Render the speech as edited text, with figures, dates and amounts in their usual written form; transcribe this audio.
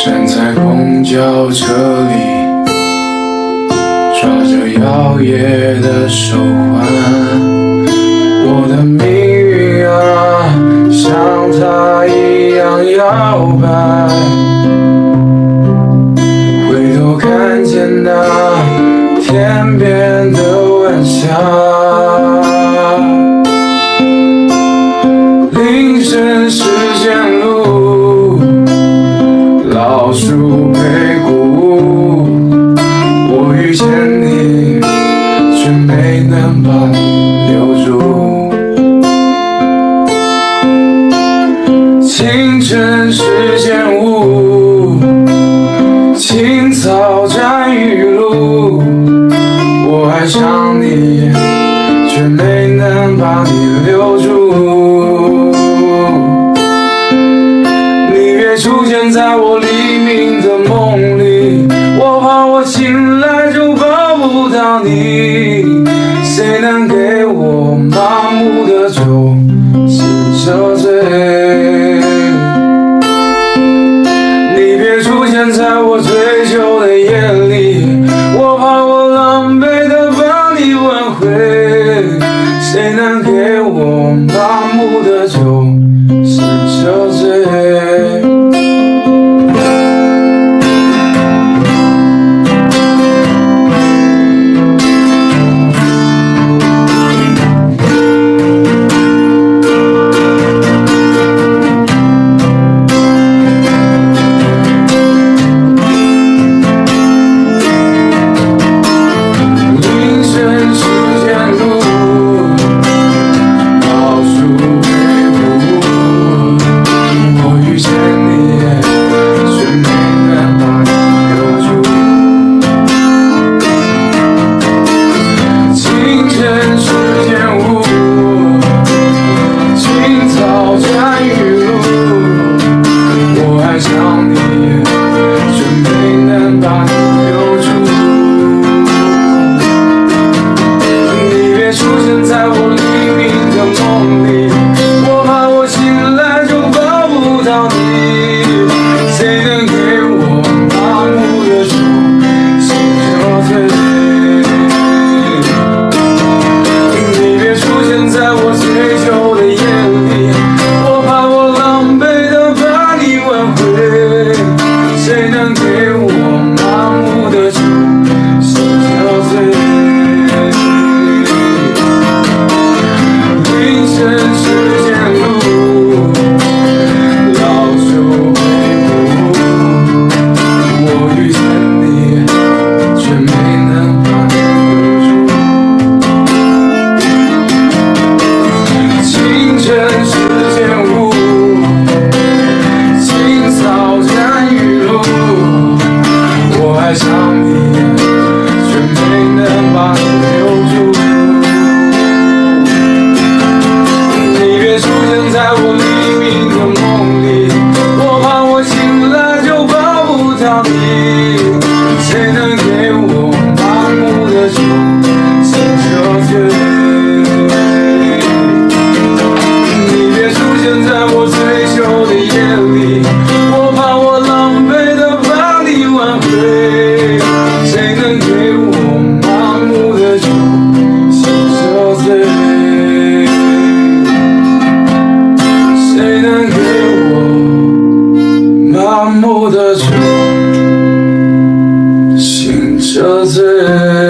站在公交车里，抓着摇曳的手环，我的命运啊，像它一样摇摆。回头看见那天边的晚霞，铃声时间路，老树被鼓舞，我遇见你，却没能把你留住。清晨时间雾，青草沾雨露，我爱上你，却没能把你留住。你别出现在我黎明的梦里，我怕我醒来就抱不到你。谁能给我麻木的酒，醒着醉？你别出现在我追求的夜里，我怕我狼狈的把你挽回。谁能给我麻木的酒，醒着醉？麻木的酒，醒着醉。